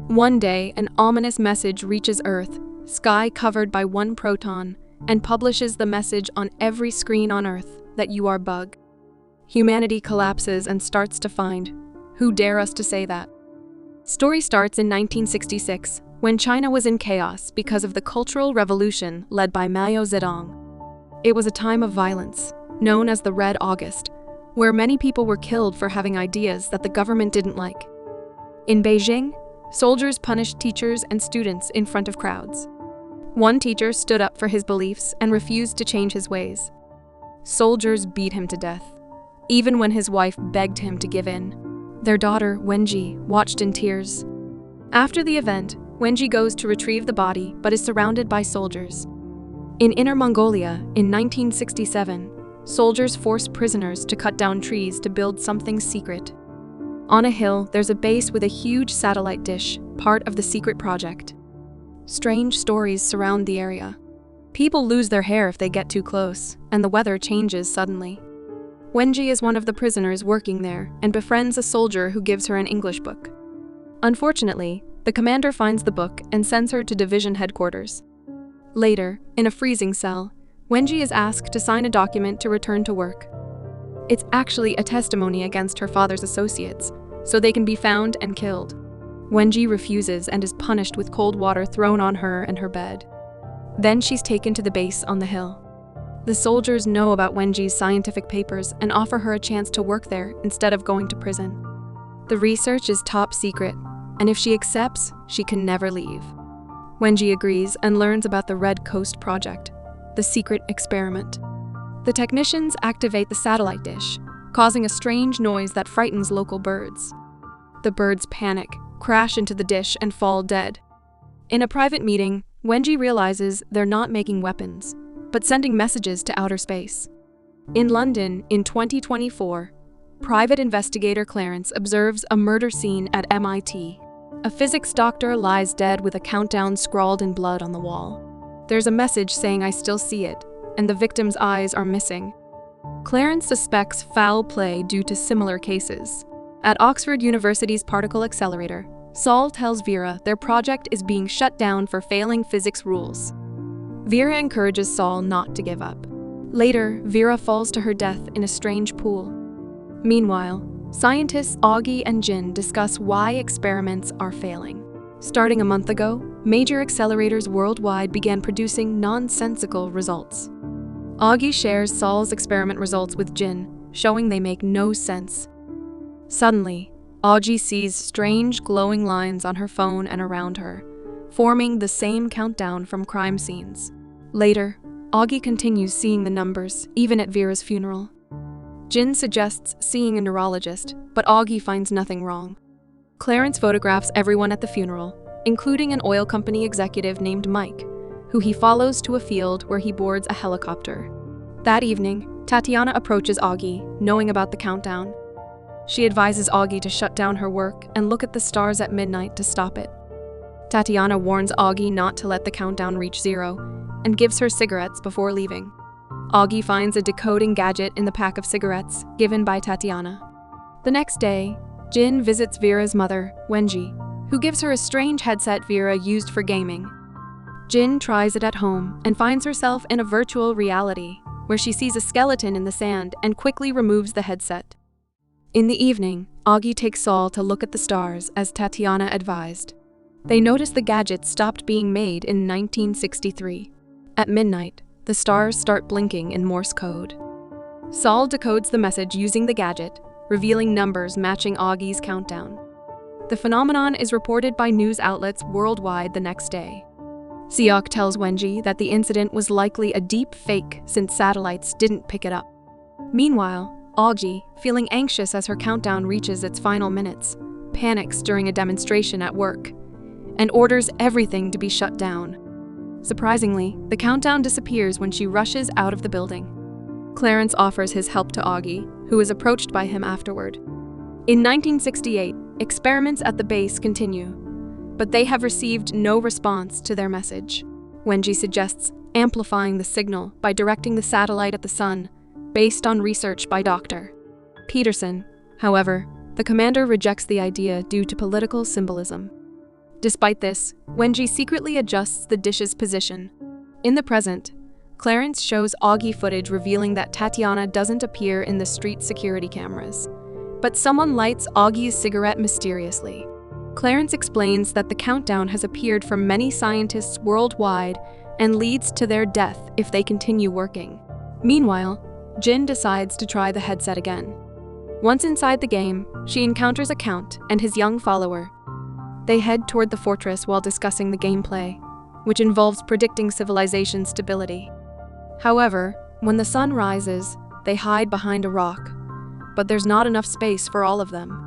One day, an ominous message reaches Earth, sky covered by one proton, and publishes the message on every screen on Earth that you are bug. Humanity collapses and starts to find, who dare us to say that? Story starts in 1966, when China was in chaos because of the Cultural Revolution led by Mao Zedong. It was a time of violence, known as the Red August, where many people were killed for having ideas that the government didn't like. In Beijing, soldiers punished teachers and students in front of crowds. One teacher stood up for his beliefs and refused to change his ways. Soldiers beat him to death, even when his wife begged him to give in. Their daughter, Wenji, watched in tears. After the event, Wenji goes to retrieve the body but is surrounded by soldiers. In Inner Mongolia, in 1967, soldiers forced prisoners to cut down trees to build something secret. On a hill, there's a base with a huge satellite dish, part of the secret project. Strange stories surround the area. People lose their hair if they get too close, and the weather changes suddenly. Wenji is one of the prisoners working there and befriends a soldier who gives her an English book. Unfortunately, the commander finds the book and sends her to division headquarters. Later, in a freezing cell, Wenji is asked to sign a document to return to work. It's actually a testimony against her father's associates, so they can be found and killed. Wenji refuses and is punished with cold water thrown on her and her bed. Then she's taken to the base on the hill. The soldiers know about Wenji's scientific papers and offer her a chance to work there instead of going to prison. The research is top secret, and if she accepts, she can never leave. Wenji agrees and learns about the Red Coast Project, the secret experiment. The technicians activate the satellite dish, causing a strange noise that frightens local birds. The birds panic, crash into the dish, and fall dead. In a private meeting, Wenji realizes they're not making weapons, but sending messages to outer space. In London, in 2024, private investigator Clarence observes a murder scene at MIT. A physics doctor lies dead with a countdown scrawled in blood on the wall. There's a message saying "I still see it," and the victim's eyes are missing. Clarence suspects foul play due to similar cases. At Oxford University's particle accelerator, Saul tells Vera their project is being shut down for failing physics rules. Vera encourages Saul not to give up. Later, Vera falls to her death in a strange pool. Meanwhile, scientists Augie and Jin discuss why experiments are failing. Starting a month ago, major accelerators worldwide began producing nonsensical results. Augie shares Saul's experiment results with Jin, showing they make no sense. Suddenly, Augie sees strange glowing lines on her phone and around her, forming the same countdown from crime scenes. Later, Augie continues seeing the numbers, even at Vera's funeral. Jin suggests seeing a neurologist, but Augie finds nothing wrong. Clarence photographs everyone at the funeral, including an oil company executive named Mike, who he follows to a field where he boards a helicopter. That evening, Tatiana approaches Augie, knowing about the countdown. She advises Augie to shut down her work and look at the stars at midnight to stop it. Tatiana warns Augie not to let the countdown reach zero and gives her cigarettes before leaving. Augie finds a decoding gadget in the pack of cigarettes given by Tatiana. The next day, Jin visits Vera's mother, Wenji, who gives her a strange headset Vera used for gaming. Jin tries it at home and finds herself in a virtual reality, where she sees a skeleton in the sand and quickly removes the headset. In the evening, Augie takes Saul to look at the stars as Tatiana advised. They notice the gadget stopped being made in 1963. At midnight, the stars start blinking in Morse code. Saul decodes the message using the gadget, revealing numbers matching Augie's countdown. The phenomenon is reported by news outlets worldwide the next day. Seok tells Wenji that the incident was likely a deep fake since satellites didn't pick it up. Meanwhile, Augie, feeling anxious as her countdown reaches its final minutes, panics during a demonstration at work and orders everything to be shut down. Surprisingly, the countdown disappears when she rushes out of the building. Clarence offers his help to Augie, who is approached by him afterward. In 1968, experiments at the base continue, but they have received no response to their message. Wenji suggests amplifying the signal by directing the satellite at the sun, based on research by Dr. Peterson. However, the commander rejects the idea due to political symbolism. Despite this, Wenji secretly adjusts the dish's position. In the present, Clarence shows Augie footage revealing that Tatiana doesn't appear in the street security cameras. But someone lights Augie's cigarette mysteriously. Clarence explains that the countdown has appeared for many scientists worldwide and leads to their death if they continue working. Meanwhile, Jin decides to try the headset again. Once inside the game, she encounters a Count and his young follower. They head toward the fortress while discussing the gameplay, which involves predicting civilization stability. However, when the sun rises, they hide behind a rock, but there's not enough space for all of them.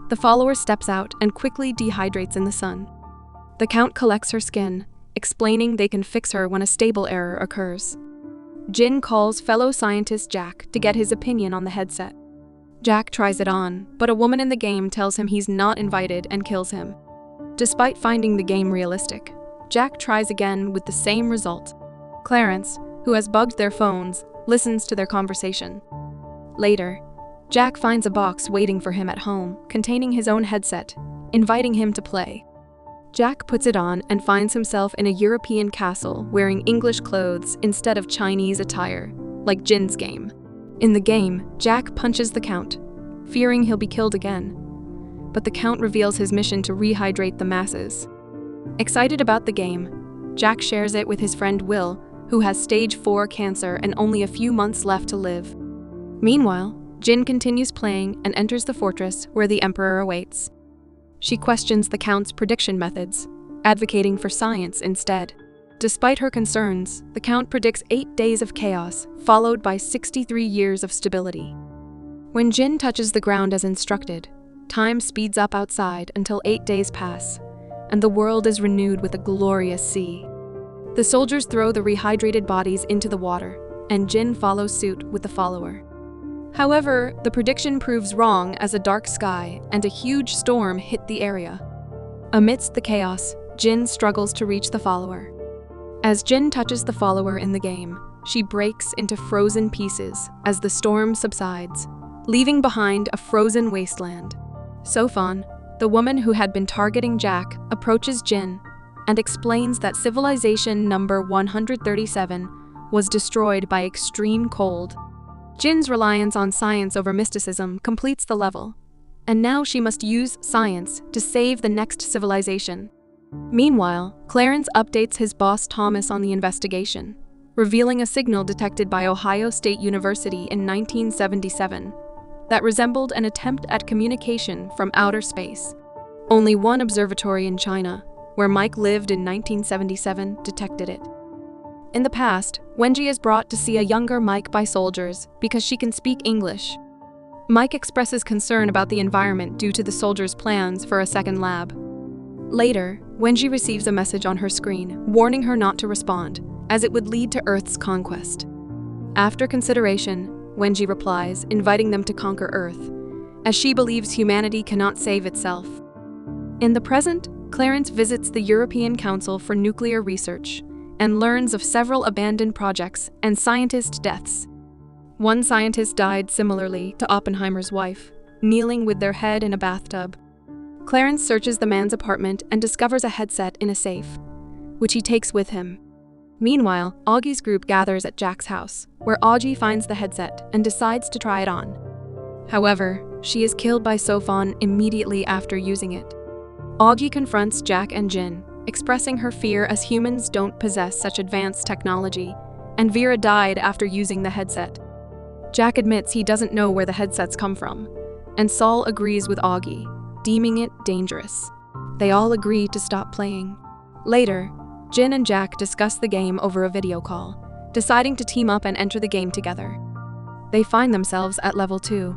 The follower steps out and quickly dehydrates in the sun. The Count collects her skin, explaining they can fix her when a stable error occurs. Jin calls fellow scientist Jack to get his opinion on the headset. Jack tries it on, but a woman in the game tells him he's not invited and kills him. Despite finding the game realistic, Jack tries again with the same result. Clarence, who has bugged their phones, listens to their conversation. Later, Jack finds a box waiting for him at home, containing his own headset, inviting him to play. Jack puts it on and finds himself in a European castle wearing English clothes instead of Chinese attire, like Jin's game. In the game, Jack punches the Count, fearing he'll be killed again. But the Count reveals his mission to rehydrate the masses. Excited about the game, Jack shares it with his friend Will, who has stage 4 cancer and only a few months left to live. Meanwhile, Jin continues playing and enters the fortress where the Emperor awaits. She questions the Count's prediction methods, advocating for science instead. Despite her concerns, the Count predicts 8 days of chaos, followed by 63 years of stability. When Jin touches the ground as instructed, time speeds up outside until 8 days pass, and the world is renewed with a glorious sea. The soldiers throw the rehydrated bodies into the water, and Jin follows suit with the follower. However, the prediction proves wrong as a dark sky and a huge storm hit the area. Amidst the chaos, Jin struggles to reach the follower. As Jin touches the follower in the game, she breaks into frozen pieces as the storm subsides, leaving behind a frozen wasteland. Sofan, the woman who had been targeting Jack, approaches Jin and explains that civilization number 137 was destroyed by extreme cold. Jin's reliance on science over mysticism completes the level, and now she must use science to save the next civilization. Meanwhile, Clarence updates his boss Thomas on the investigation, revealing a signal detected by Ohio State University in 1977 that resembled an attempt at communication from outer space. Only one observatory in China, where Mike lived in 1977, detected it. In the past, Wenji is brought to see a younger Mike by soldiers because she can speak English. Mike expresses concern about the environment due to the soldiers' plans for a second lab. Later, Wenji receives a message on her screen warning her not to respond, as it would lead to Earth's conquest. After consideration, Wenji replies, inviting them to conquer Earth, as she believes humanity cannot save itself. In the present, Clarence visits the European Council for Nuclear Research and learns of several abandoned projects and scientist deaths. One scientist died similarly to Oppenheimer's wife, kneeling with their head in a bathtub. Clarence searches the man's apartment and discovers a headset in a safe, which he takes with him. Meanwhile, Augie's group gathers at Jack's house, where Augie finds the headset and decides to try it on. However, she is killed by Sofan immediately after using it. Augie confronts Jack and Jin, expressing her fear as humans don't possess such advanced technology, and Vera died after using the headset. Jack admits he doesn't know where the headsets come from, and Saul agrees with Augie, deeming it dangerous. They all agree to stop playing. Later, Jin and Jack discuss the game over a video call, deciding to team up and enter the game together. They find themselves at level 2,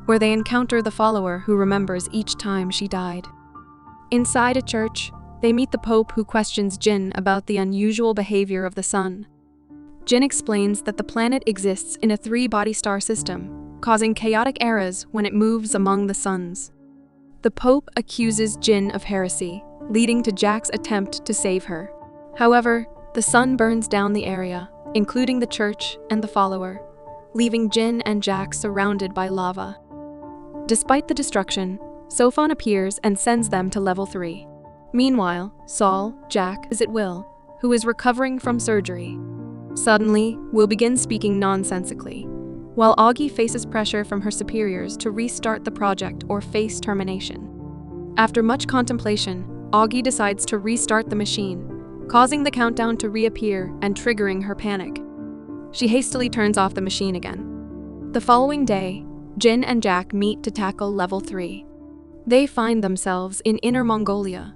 where they encounter the follower who remembers each time she died. Inside a church, they meet the Pope, who questions Jin about the unusual behavior of the sun. Jin explains that the planet exists in a 3-body star system, causing chaotic eras when it moves among the suns. The Pope accuses Jin of heresy, leading to Jack's attempt to save her. However, the sun burns down the area, including the church and the follower, leaving Jin and Jack surrounded by lava. Despite the destruction, Sofan appears and sends them to level 3. Meanwhile, Saul, Jack, is at Will, who is recovering from surgery. Suddenly, Will begins speaking nonsensically, while Augie faces pressure from her superiors to restart the project or face termination. After much contemplation, Augie decides to restart the machine, causing the countdown to reappear and triggering her panic. She hastily turns off the machine again. The following day, Jin and Jack meet to tackle Level 3. They find themselves in Inner Mongolia,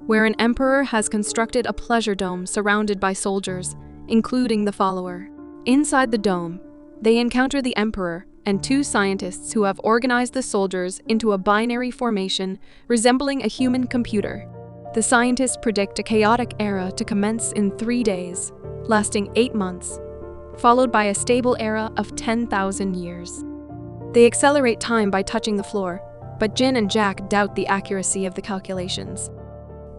where an emperor has constructed a pleasure dome surrounded by soldiers, including the follower. Inside the dome, they encounter the emperor and two scientists who have organized the soldiers into a binary formation resembling a human computer. The scientists predict a chaotic era to commence in 3 days, lasting 8 months, followed by a stable era of 10,000 years. They accelerate time by touching the floor, but Jin and Jack doubt the accuracy of the calculations.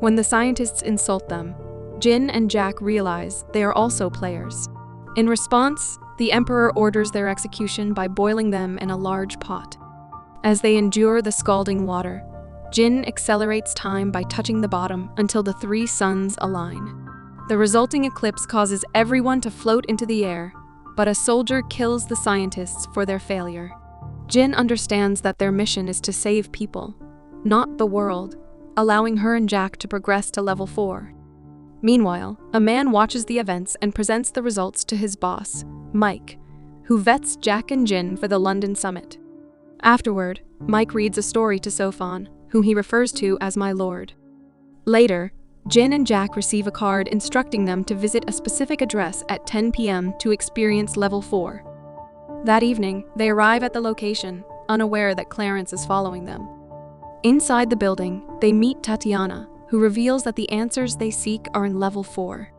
When the scientists insult them, Jin and Jack realize they are also players. In response, the Emperor orders their execution by boiling them in a large pot. As they endure the scalding water, Jin accelerates time by touching the bottom until the 3 suns align. The resulting eclipse causes everyone to float into the air, but a soldier kills the scientists for their failure. Jin understands that their mission is to save people, not the world, allowing her and Jack to progress to Level 4. Meanwhile, a man watches the events and presents the results to his boss, Mike, who vets Jack and Jin for the London summit. Afterward, Mike reads a story to Sofan, whom he refers to as my lord. Later, Jin and Jack receive a card instructing them to visit a specific address at 10 p.m. to experience Level 4. That evening, they arrive at the location, unaware that Clarence is following them. Inside the building, they meet Tatiana, who reveals that the answers they seek are in Level 4.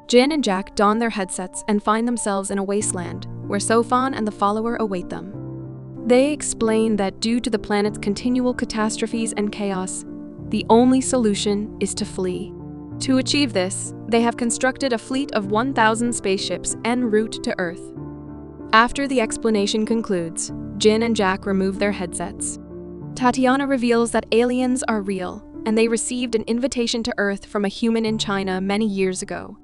Jin and Jack don their headsets and find themselves in a wasteland, where Sofan and the follower await them. They explain that due to the planet's continual catastrophes and chaos, the only solution is to flee. To achieve this, they have constructed a fleet of 1,000 spaceships en route to Earth. After the explanation concludes, Jin and Jack remove their headsets. Tatiana reveals that aliens are real, and they received an invitation to Earth from a human in China many years ago.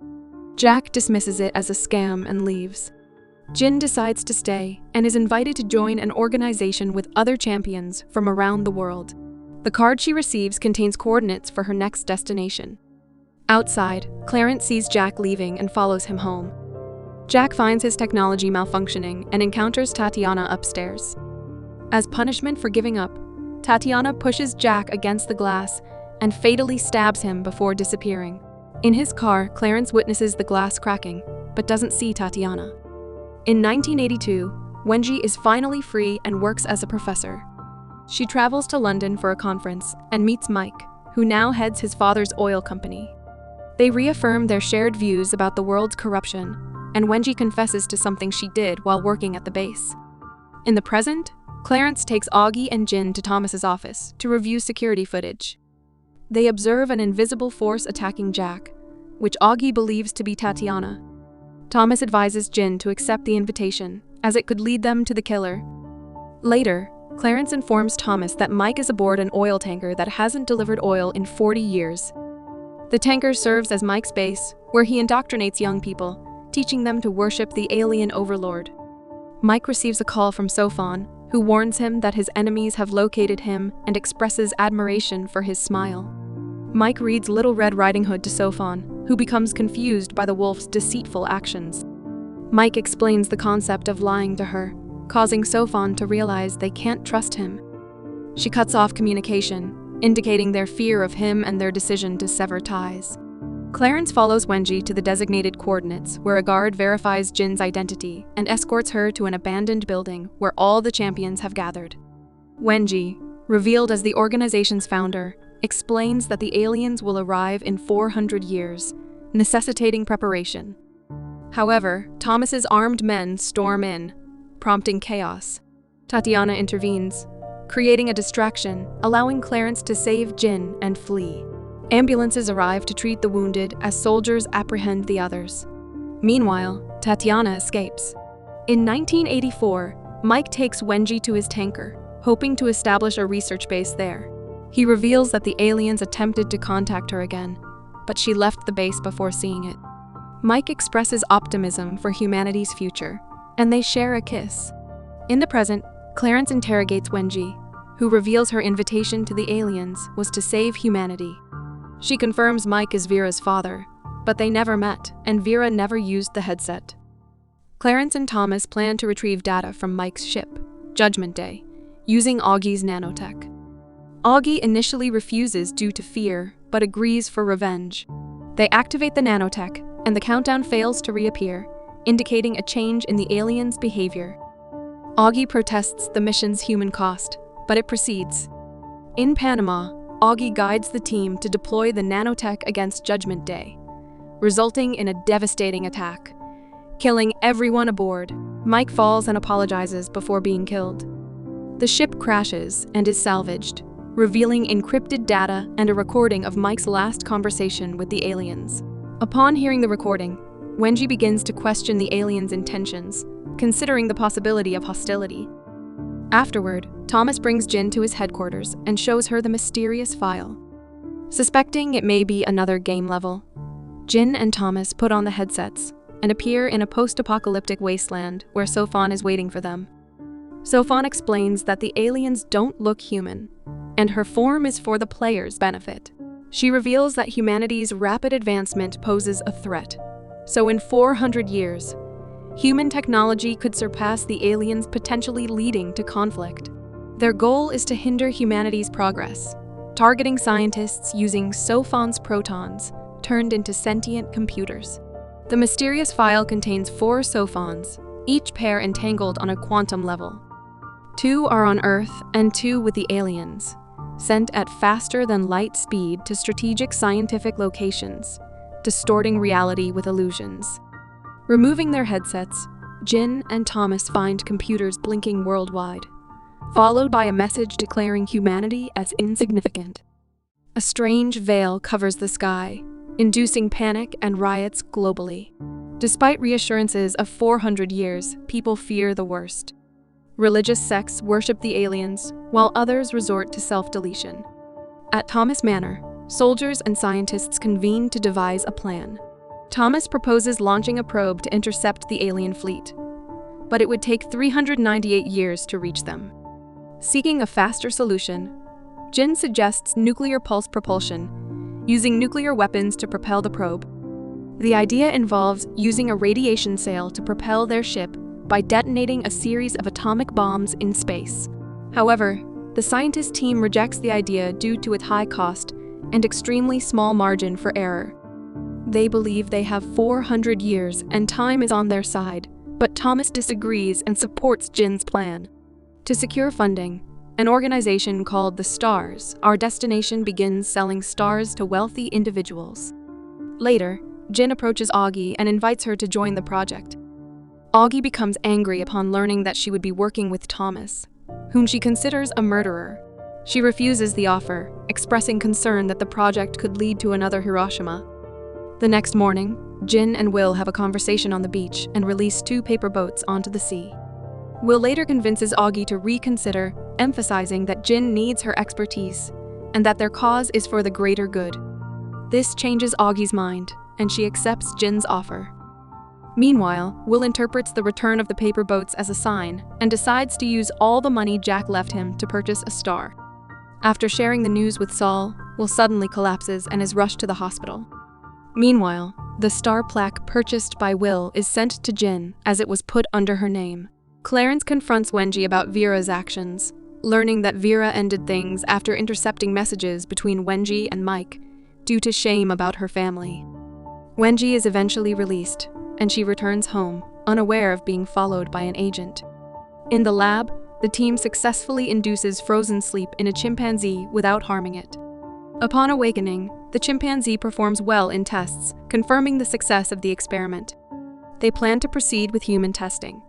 Jack dismisses it as a scam and leaves. Jin decides to stay and is invited to join an organization with other champions from around the world. The card she receives contains coordinates for her next destination. Outside, Clarence sees Jack leaving and follows him home. Jack finds his technology malfunctioning and encounters Tatiana upstairs. As punishment for giving up, Tatiana pushes Jack against the glass and fatally stabs him before disappearing. In his car, Clarence witnesses the glass cracking, but doesn't see Tatiana. In 1982, Wenji is finally free and works as a professor. She travels to London for a conference and meets Mike, who now heads his father's oil company. They reaffirm their shared views about the world's corruption, and Wenji confesses to something she did while working at the base. In the present, Clarence takes Augie and Jin to Thomas's office to review security footage. They observe an invisible force attacking Jack, which Augie believes to be Tatiana. Thomas advises Jin to accept the invitation, as it could lead them to the killer. Later, Clarence informs Thomas that Mike is aboard an oil tanker that hasn't delivered oil in 40 years. The tanker serves as Mike's base, where he indoctrinates young people, teaching them to worship the alien overlord. Mike receives a call from Sofan, who warns him that his enemies have located him and expresses admiration for his smile. Mike reads Little Red Riding Hood to Sofan, who becomes confused by the wolf's deceitful actions. Mike explains the concept of lying to her, causing Sofan to realize they can't trust him. She cuts off communication, indicating their fear of him and their decision to sever ties. Clarence follows Wenji to the designated coordinates, where a guard verifies Jin's identity and escorts her to an abandoned building where all the champions have gathered. Wenji, revealed as the organization's founder, explains that the aliens will arrive in 400 years, necessitating preparation. However, Thomas's armed men storm in, prompting chaos. Tatiana intervenes, creating a distraction, allowing Clarence to save Jin and flee. Ambulances arrive to treat the wounded as soldiers apprehend the others. Meanwhile, Tatiana escapes. In 1984, Mike takes Wenji to his tanker, hoping to establish a research base there. He reveals that the aliens attempted to contact her again, but she left the base before seeing it. Mike expresses optimism for humanity's future, and they share a kiss. In the present, Clarence interrogates Wenji, who reveals her invitation to the aliens was to save humanity. She confirms Mike is Vera's father, but they never met, and Vera never used the headset. Clarence and Thomas plan to retrieve data from Mike's ship, Judgment Day, using Augie's nanotech. Augie initially refuses due to fear, but agrees for revenge. They activate the nanotech, and the countdown fails to reappear, indicating a change in the aliens' behavior. Augie protests the mission's human cost, but it proceeds. In Panama, Augie guides the team to deploy the nanotech against Judgment Day, resulting in a devastating attack, killing everyone aboard. Mike falls and apologizes before being killed. The ship crashes and is salvaged, revealing encrypted data and a recording of Mike's last conversation with the aliens. Upon hearing the recording, Wenji begins to question the aliens' intentions, considering the possibility of hostility. Afterward, Thomas brings Jin to his headquarters and shows her the mysterious file. Suspecting it may be another game level, Jin and Thomas put on the headsets and appear in a post-apocalyptic wasteland where Sofan is waiting for them. Sofan explains that the aliens don't look human, and her form is for the player's benefit. She reveals that humanity's rapid advancement poses a threat. So in 400 years, human technology could surpass the aliens, potentially leading to conflict. Their goal is to hinder humanity's progress, targeting scientists using Sofan's protons turned into sentient computers. The mysterious file contains 4 Sofans, each pair entangled on a quantum level. 2 are on Earth and 2 with the aliens, sent at faster-than-light speed to strategic scientific locations, distorting reality with illusions. Removing their headsets, Jin and Thomas find computers blinking worldwide, followed by a message declaring humanity as insignificant. A strange veil covers the sky, inducing panic and riots globally. Despite reassurances of 400 years, people fear the worst. Religious sects worship the aliens, while others resort to self-deletion. At Thomas Manor, soldiers and scientists convene to devise a plan. Thomas proposes launching a probe to intercept the alien fleet, but it would take 398 years to reach them. Seeking a faster solution, Jin suggests nuclear pulse propulsion, using nuclear weapons to propel the probe. The idea involves using a radiation sail to propel their ship by detonating a series of atomic bombs in space. However, the scientist team rejects the idea due to its high cost and extremely small margin for error. They believe they have 400 years and time is on their side, but Thomas disagrees and supports Jin's plan. To secure funding, an organization called the Stars, Our Destination, begins selling stars to wealthy individuals. Later, Jin approaches Augie and invites her to join the project. Augie becomes angry upon learning that she would be working with Thomas, whom she considers a murderer. She refuses the offer, expressing concern that the project could lead to another Hiroshima. The next morning, Jin and Will have a conversation on the beach and release 2 paper boats onto the sea. Will later convinces Augie to reconsider, emphasizing that Jin needs her expertise and that their cause is for the greater good. This changes Augie's mind, and she accepts Jin's offer. Meanwhile, Will interprets the return of the paper boats as a sign and decides to use all the money Jack left him to purchase a star. After sharing the news with Saul, Will suddenly collapses and is rushed to the hospital. Meanwhile, the star plaque purchased by Will is sent to Jin as it was put under her name. Clarence confronts Wenji about Vera's actions, learning that Vera ended things after intercepting messages between Wenji and Mike due to shame about her family. Wenji is eventually released, and she returns home, unaware of being followed by an agent. In the lab, the team successfully induces frozen sleep in a chimpanzee without harming it. Upon awakening, the chimpanzee performs well in tests, confirming the success of the experiment. They plan to proceed with human testing.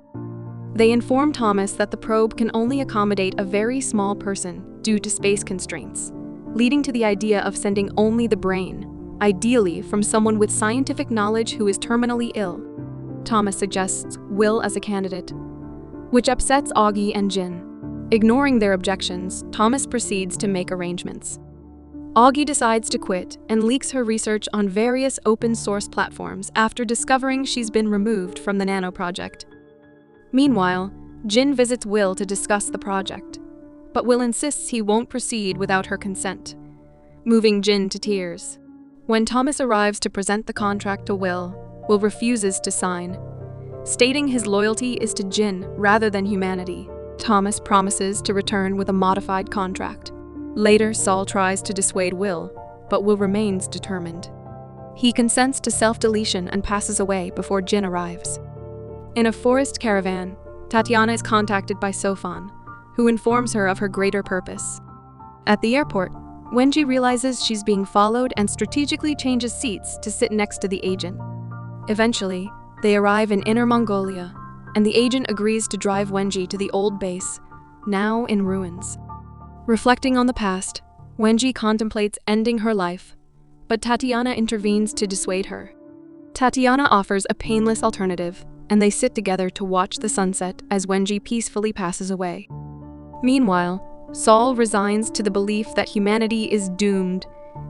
They inform Thomas that the probe can only accommodate a very small person due to space constraints, leading to the idea of sending only the brain, ideally from someone with scientific knowledge who is terminally ill. Thomas suggests Will as a candidate, which upsets Augie and Jin. Ignoring their objections, Thomas proceeds to make arrangements. Augie decides to quit and leaks her research on various open-source platforms after discovering she's been removed from the Nano project. Meanwhile, Jin visits Will to discuss the project, but Will insists he won't proceed without her consent, moving Jin to tears. When Thomas arrives to present the contract to Will refuses to sign, stating his loyalty is to Jin rather than humanity. Thomas promises to return with a modified contract. Later, Saul tries to dissuade Will, but Will remains determined. He consents to self-deletion and passes away before Jin arrives. In a forest caravan, Tatiana is contacted by Sofan, who informs her of her greater purpose. At the airport, Wenji realizes she's being followed and strategically changes seats to sit next to the agent. Eventually, they arrive in Inner Mongolia, and the agent agrees to drive Wenji to the old base, now in ruins. Reflecting on the past, Wenji contemplates ending her life, but Tatiana intervenes to dissuade her. Tatiana offers a painless alternative, and they sit together to watch the sunset as Wenji peacefully passes away. Meanwhile, Saul resigns to the belief that humanity is doomed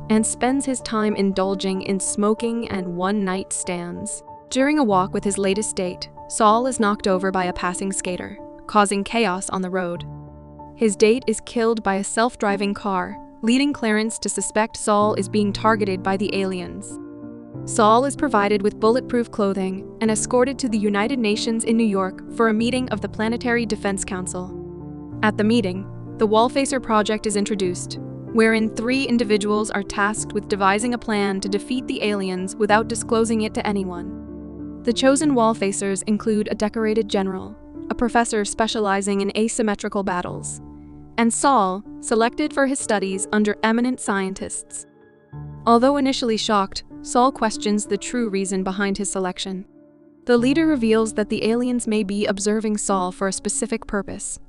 and spends his time indulging in smoking and one-night stands. During a walk with his latest date, Saul is knocked over by a passing skater, causing chaos on the road. His date is killed by a self-driving car, leading Clarence to suspect Saul is being targeted by the aliens. Saul is provided with bulletproof clothing and escorted to the United Nations in New York for a meeting of the Planetary Defense Council. At the meeting, the Wallfacer project is introduced, wherein 3 individuals are tasked with devising a plan to defeat the aliens without disclosing it to anyone. The chosen Wallfacers include a decorated general, a professor specializing in asymmetrical battles, and Saul, selected for his studies under eminent scientists. Although initially shocked, Saul questions the true reason behind his selection. The leader reveals that the aliens may be observing Saul for a specific purpose,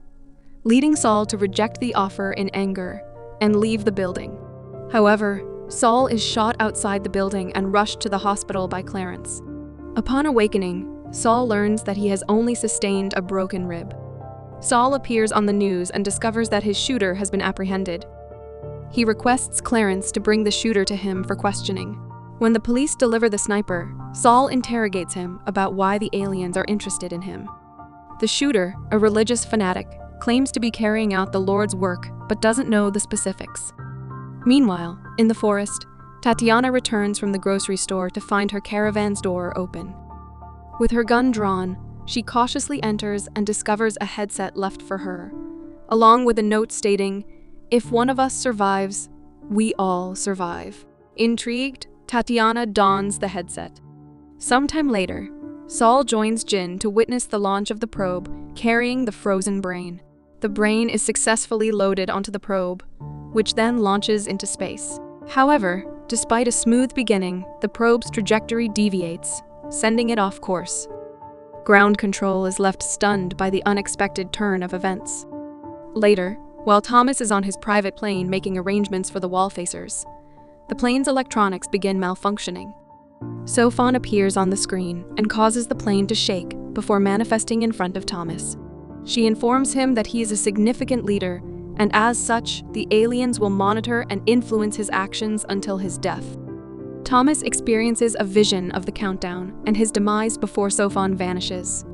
leading Saul to reject the offer in anger and leave the building. However, Saul is shot outside the building and rushed to the hospital by Clarence. Upon awakening, Saul learns that he has only sustained a broken rib. Saul appears on the news and discovers that his shooter has been apprehended. He requests Clarence to bring the shooter to him for questioning. When the police deliver the sniper, Saul interrogates him about why the aliens are interested in him. The shooter, a religious fanatic, claims to be carrying out the Lord's work but doesn't know the specifics. Meanwhile, in the forest, Tatiana returns from the grocery store to find her caravan's door open. With her gun drawn, she cautiously enters and discovers a headset left for her, along with a note stating, "If one of us survives, we all survive." Intrigued, Tatiana dons the headset. Sometime later, Saul joins Jin to witness the launch of the probe carrying the frozen brain. The brain is successfully loaded onto the probe, which then launches into space. However, despite a smooth beginning, the probe's trajectory deviates, sending it off course. Ground control is left stunned by the unexpected turn of events. Later, while Thomas is on his private plane making arrangements for the Wallfacers, the plane's electronics begin malfunctioning. Sofan appears on the screen and causes the plane to shake before manifesting in front of Thomas. She informs him that he is a significant leader, and as such, the aliens will monitor and influence his actions until his death. Thomas experiences a vision of the countdown and his demise before Sofan vanishes.